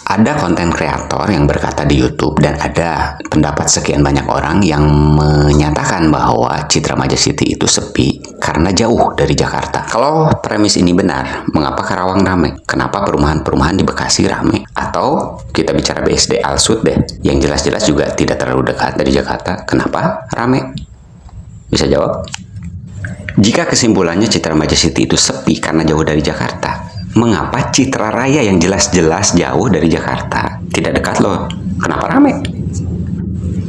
Ada konten kreator yang berkata di YouTube dan ada pendapat sekian banyak orang yang menyatakan bahwa Citra Maja City itu sepi karena jauh dari Jakarta. Kalau premis ini benar, mengapa Karawang ramai? Kenapa perumahan-perumahan di Bekasi ramai? Atau kita bicara BSD Al-Sud deh, yang jelas-jelas juga tidak terlalu dekat dari Jakarta. Kenapa ramai? Bisa jawab? Jika kesimpulannya Citra Maja City itu sepi karena jauh dari Jakarta, mengapa Citra Raya yang jelas-jelas jauh dari Jakarta tidak dekat loh? Kenapa rame?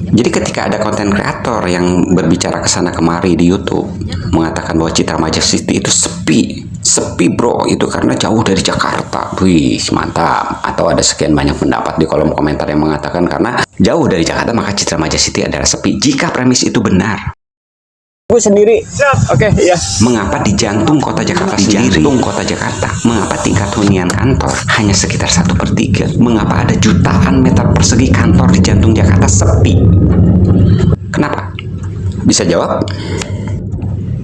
Jadi ketika ada konten kreator yang berbicara kesana kemari di YouTube mengatakan bahwa Citra Maja City itu sepi bro, itu karena jauh dari Jakarta. Wih, mantap. Atau ada sekian banyak pendapat di kolom komentar yang mengatakan karena jauh dari Jakarta maka Citra Maja City adalah sepi. Jika premis itu benar, Gue sendiri. Oke, ya. mengapa di jantung kota Jakarta mengapa tingkat hunian kantor hanya sekitar 1/3? Mengapa ada jutaan meter persegi kantor di jantung Jakarta sepi? Kenapa? Bisa jawab?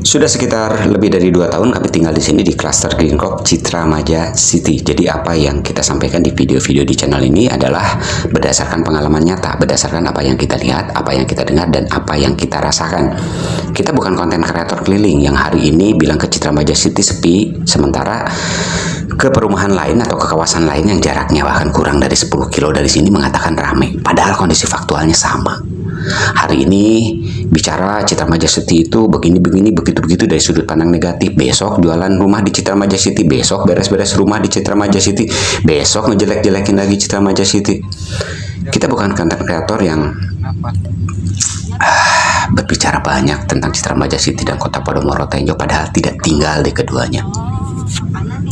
Sudah sekitar lebih dari 2 tahun kami tinggal di sini di klaster Green Crop Citra Maja City. Jadi apa yang kita sampaikan di video-video di channel ini adalah berdasarkan pengalaman nyata, berdasarkan apa yang kita lihat, apa yang kita dengar, dan apa yang kita rasakan. Kita bukan konten kreator keliling yang hari ini bilang ke Citra Maja City sepi, sementara ke perumahan lain atau ke kawasan lain yang jaraknya bahkan kurang dari 10 kilo dari sini mengatakan ramai. Padahal kondisi faktualnya sama. Hari ini bicara Citra Maja City itu begini-begini, begitu-begitu dari sudut pandang negatif. Besok jualan rumah di Citra Maja City, besok beres-beres rumah di Citra Maja City, besok ngejelek-jelekin lagi Citra Maja City. Kita bukan konten kreator yang berbicara banyak tentang Citra Maja City dan Kota Podomoro Tenjo padahal tidak tinggal di keduanya.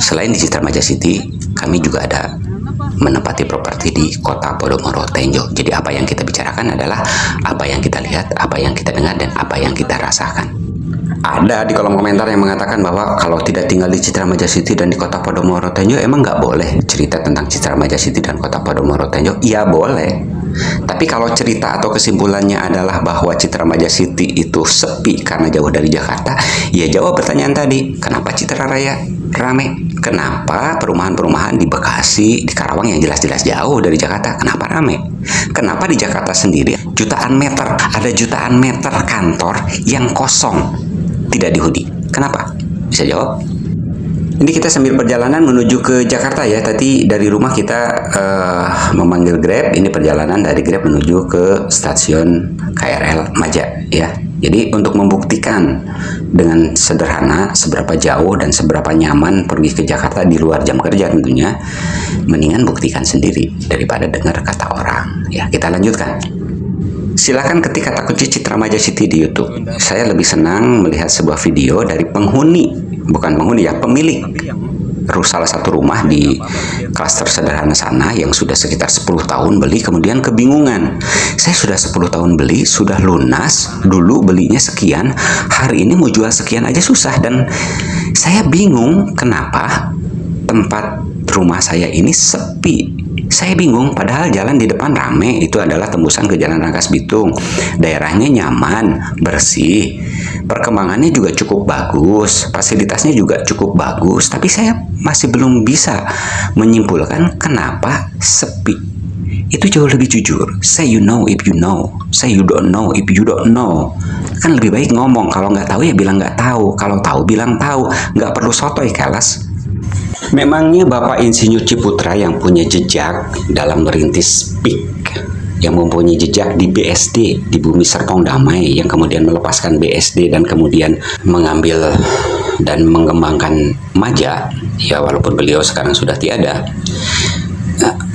Selain di Citra Maja City, kami juga ada menempati properti di Kota Podomoro Tenjo. Jadi apa yang kita bicarakan adalah apa yang kita lihat, apa yang kita dengar, dan apa yang kita rasakan. Ada di kolom komentar yang mengatakan bahwa kalau tidak tinggal di Citra Maja City dan di Kota Podomoro Tenjo emang nggak boleh cerita tentang Citra Maja City dan Kota Podomoro Tenjo. Iya boleh. Tapi kalau cerita atau kesimpulannya adalah bahwa Citra Maja City itu sepi karena jauh dari Jakarta, ya jawab pertanyaan tadi. Kenapa Citra Raya rame? Kenapa perumahan-perumahan di Bekasi, di Karawang yang jelas-jelas jauh dari Jakarta, kenapa rame? Kenapa di Jakarta sendiri ada jutaan meter kantor yang kosong, tidak dihuni? Kenapa? Bisa jawab? Ini kita sambil perjalanan menuju ke Jakarta ya. Tadi dari rumah kita memanggil Grab. Ini perjalanan dari Grab menuju ke stasiun KRL Maja ya. Jadi untuk membuktikan dengan sederhana seberapa jauh dan seberapa nyaman pergi ke Jakarta di luar jam kerja tentunya, mendingan buktikan sendiri daripada dengar kata orang. Ya, kita lanjutkan. Silakan ketik kata kunci Citra Maja City di YouTube. Saya lebih senang melihat sebuah video dari pemilik salah satu rumah di klaster sederhana sana yang sudah sekitar 10 tahun beli, kemudian kebingungan. Saya sudah 10 tahun beli, sudah lunas, dulu belinya sekian, hari ini mau jual sekian aja susah, dan saya bingung kenapa tempat rumah saya ini sepi. Saya bingung, padahal jalan di depan rame, itu adalah tembusan ke Jalan Rangkas Bitung. Daerahnya nyaman, bersih, perkembangannya juga cukup bagus, fasilitasnya juga cukup bagus, tapi saya masih belum bisa menyimpulkan kenapa sepi. Itu jauh lebih jujur. Say you know if you know, say you don't know if you don't know. Kan lebih baik ngomong, kalau nggak tahu ya bilang nggak tahu, kalau tahu bilang tahu, nggak perlu sotoy kelas. Memangnya Bapak Insinyur Ciputra yang punya jejak dalam merintis PIK, yang mempunyai jejak di BSD, di Bumi Serpong Damai, yang kemudian melepaskan BSD dan kemudian mengambil dan mengembangkan Maja, ya walaupun beliau sekarang sudah tiada.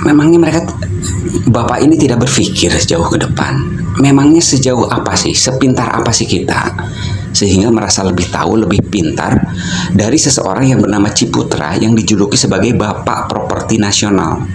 Memangnya Bapak ini tidak berpikir jauh ke depan? Memangnya sejauh apa sih, sepintar apa sih kita sehingga merasa lebih tahu, lebih pintar dari seseorang yang bernama Ciputra yang dijuluki sebagai Bapak Properti Nasional?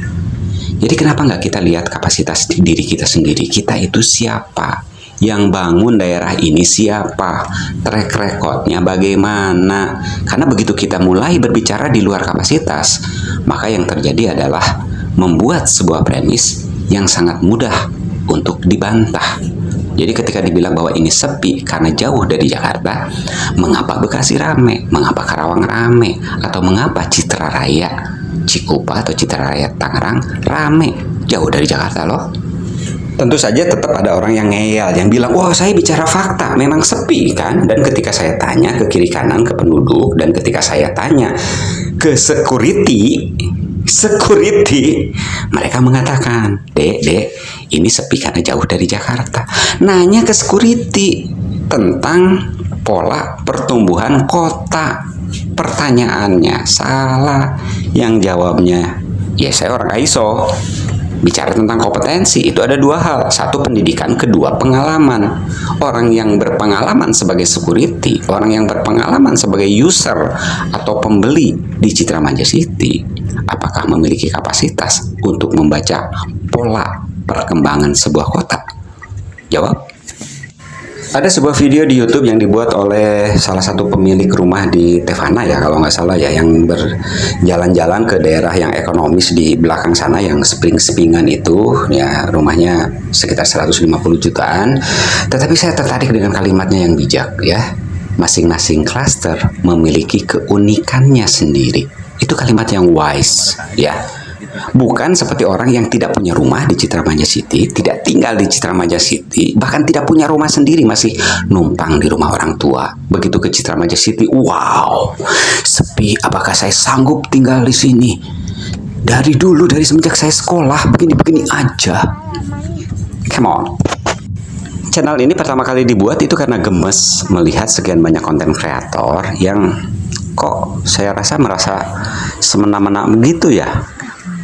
Jadi kenapa nggak kita lihat kapasitas diri kita sendiri? Kita itu siapa? Yang bangun daerah ini siapa? Track recordnya bagaimana? Karena begitu kita mulai berbicara di luar kapasitas, maka yang terjadi adalah membuat sebuah premis yang sangat mudah untuk dibantah. Jadi ketika dibilang bahwa ini sepi karena jauh dari Jakarta, mengapa Bekasi rame? Mengapa Karawang rame? Atau mengapa Citra Raya Cikupa atau Citra Raya Tangerang rame, jauh dari Jakarta loh. Tentu saja tetap ada orang yang ngeyel, yang bilang, wah saya bicara fakta, memang sepi kan? Dan ketika saya tanya ke kiri kanan, ke penduduk, dan ketika saya tanya ke security, mereka mengatakan, dek, ini sepi karena jauh dari Jakarta. Nanya ke security tentang pola pertumbuhan kota. Pertanyaannya salah, yang jawabnya, ya saya orang ISO. Bicara tentang kompetensi, itu ada dua hal. Satu pendidikan, kedua pengalaman. Orang yang berpengalaman sebagai security, orang yang berpengalaman sebagai user atau pembeli di Citra Majaya City, apakah memiliki kapasitas untuk membaca pola perkembangan sebuah kota? Jawab. Ada sebuah video di YouTube yang dibuat oleh salah satu pemilik rumah di Tevana ya, kalau nggak salah ya, yang berjalan-jalan ke daerah yang ekonomis di belakang sana, yang seping-sepingan itu ya, rumahnya sekitar 150 jutaan. Tetapi saya tertarik dengan kalimatnya yang bijak ya. Masing-masing klaster memiliki keunikannya sendiri. Itu kalimat yang wise ya. Bukan seperti orang yang tidak punya rumah di Citra Majaya City, tidak tinggal di Citra Majaya City, bahkan tidak punya rumah sendiri, masih numpang di rumah orang tua. Begitu ke Citra Majaya City, wow, sepi, apakah saya sanggup tinggal di sini? Dari dulu, dari semenjak saya sekolah, begini-begini aja. Come on. Channel ini pertama kali dibuat itu karena gemes melihat sekian banyak konten kreator yang kok saya merasa semena-mena begitu ya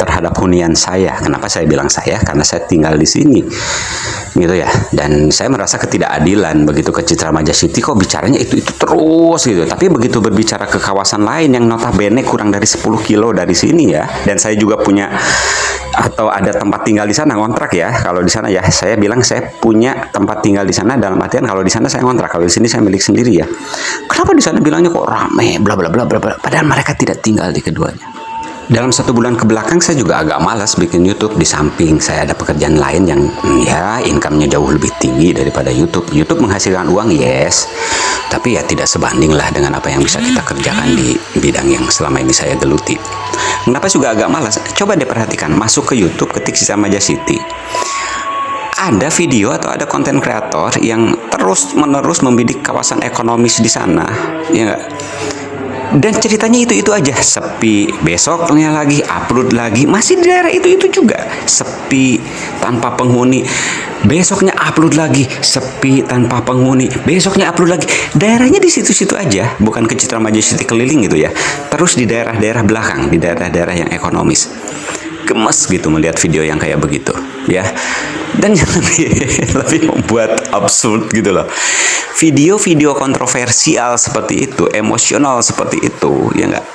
terhadap hunian saya. Kenapa saya bilang saya? Karena saya tinggal di sini, gitu ya. Dan saya merasa ketidakadilan begitu ke Citra Majaya City kok bicaranya itu terus gitu. Tapi begitu berbicara ke kawasan lain yang notabene kurang dari 10 kilo dari sini ya. Dan saya juga punya atau ada tempat tinggal di sana, ngontrak ya. Kalau di sana ya saya bilang saya punya tempat tinggal di sana, dalam artian kalau di sana saya ngontrak, kalau di sini saya milik sendiri ya. Kenapa di sana bilangnya kok rame bla bla bla bla bla, padahal mereka tidak tinggal di keduanya. Dalam 1 bulan ke belakang saya juga agak malas bikin YouTube, di samping saya ada pekerjaan lain yang ya income-nya jauh lebih tinggi daripada YouTube. YouTube menghasilkan uang, yes, tapi ya tidak sebanding lah dengan apa yang bisa kita kerjakan di bidang yang selama ini saya geluti. Kenapa juga agak malas? Coba deh perhatikan, masuk ke YouTube, ketik Citra Majaya City. Ada video atau ada konten kreator yang terus-menerus membidik kawasan ekonomis di sana, ya nggak? Dan ceritanya itu aja, sepi, besoknya lagi upload lagi, masih di daerah itu juga sepi tanpa penghuni, besoknya upload lagi, sepi tanpa penghuni, besoknya upload lagi. Daerahnya di situ-situ aja, bukan ke Citra Majaya City keliling gitu ya, terus di daerah-daerah belakang, di daerah-daerah yang ekonomis. Gemes gitu melihat video yang kayak begitu ya. Dan yang lebih membuat absurd gitu loh, video-video kontroversial seperti itu, emosional seperti itu, ya enggak,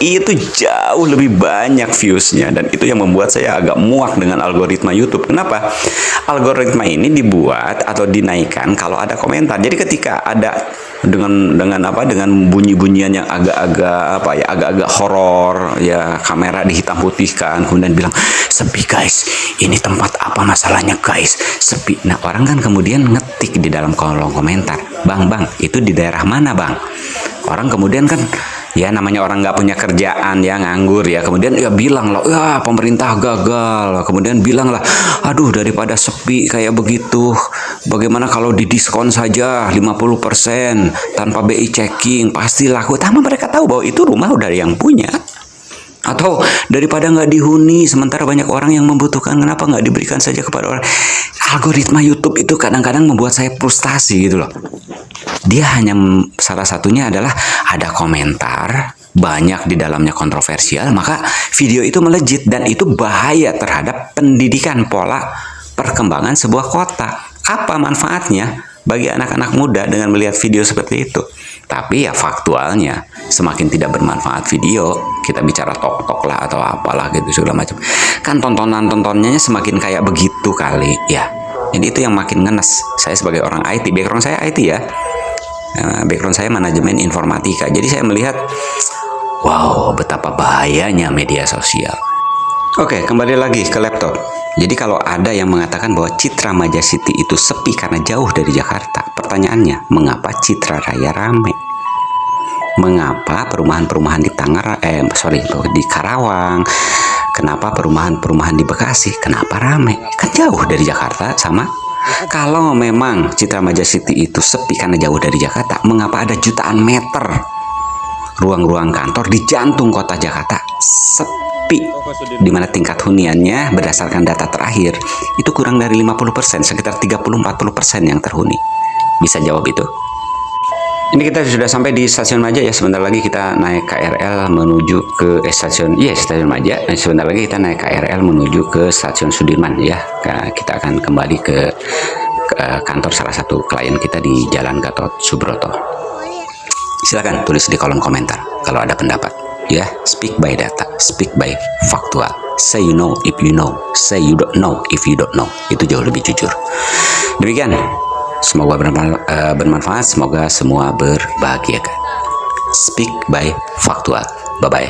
itu jauh lebih banyak viewsnya. Dan itu yang membuat saya agak muak dengan algoritma YouTube. Kenapa? Algoritma ini dibuat atau dinaikkan kalau ada komentar. Jadi ketika ada dengan bunyi-bunyian yang agak-agak horor ya, kamera dihitam putihkan, kemudian bilang sepi guys, ini tempat apa masalahnya guys, sepi. Nah orang kan kemudian ngetik di dalam kolom komentar, bang itu di daerah mana bang? Orang kemudian kan ya namanya orang nggak punya kerjaan ya, nganggur ya, kemudian ya bilang lah, ya pemerintah gagal, kemudian bilang lah, aduh daripada sepi kayak begitu, bagaimana kalau didiskon saja 50% tanpa BI checking, pasti laku. Tapi mereka tahu bahwa itu rumah udah yang punya. Atau daripada nggak dihuni sementara banyak orang yang membutuhkan, kenapa nggak diberikan saja kepada orang? Algoritma YouTube itu kadang-kadang membuat saya frustasi gitu loh. Dia hanya, salah satunya adalah ada komentar banyak di dalamnya kontroversial, maka video itu melejit, dan itu bahaya terhadap pendidikan pola perkembangan sebuah kota. Apa manfaatnya bagi anak-anak muda dengan melihat video seperti itu? Tapi ya faktualnya semakin tidak bermanfaat video, kita bicara tok-tok lah atau apalah gitu segala macam, kan tontonannya semakin kayak begitu kali ya. Jadi itu yang makin ngenes. Saya sebagai orang IT, background saya IT ya, background saya manajemen informatika, jadi saya melihat wow betapa bahayanya media sosial. Oke, kembali lagi ke laptop. Jadi kalau ada yang mengatakan bahwa Citra Majaya City itu sepi karena jauh dari Jakarta, pertanyaannya, mengapa Citra Raya rame? Mengapa perumahan-perumahan di di Karawang, kenapa perumahan-perumahan di Bekasi, kenapa rame? Kan jauh dari Jakarta sama. Kalau memang Citra Maja City itu sepi karena jauh dari Jakarta, mengapa ada jutaan meter ruang-ruang kantor di jantung kota Jakarta sepi, di mana tingkat huniannya berdasarkan data terakhir itu kurang dari 50%, sekitar 30-40% yang terhuni? Bisa jawab itu? Ini kita sudah sampai di stasiun Maja ya. Sebentar lagi kita naik KRL menuju ke stasiun Maja. Sebentar lagi kita naik KRL menuju ke stasiun Sudirman ya. Kita akan kembali ke kantor salah satu klien kita di Jalan Gatot Subroto. Silakan tulis di kolom komentar kalau ada pendapat ya. Speak by data, speak by faktual. Say you know if you know, say you don't know if you don't know. Itu jauh lebih jujur. Demikian, semoga bermanfaat, semoga semua berbahagia. Speak by faktual. Bye bye.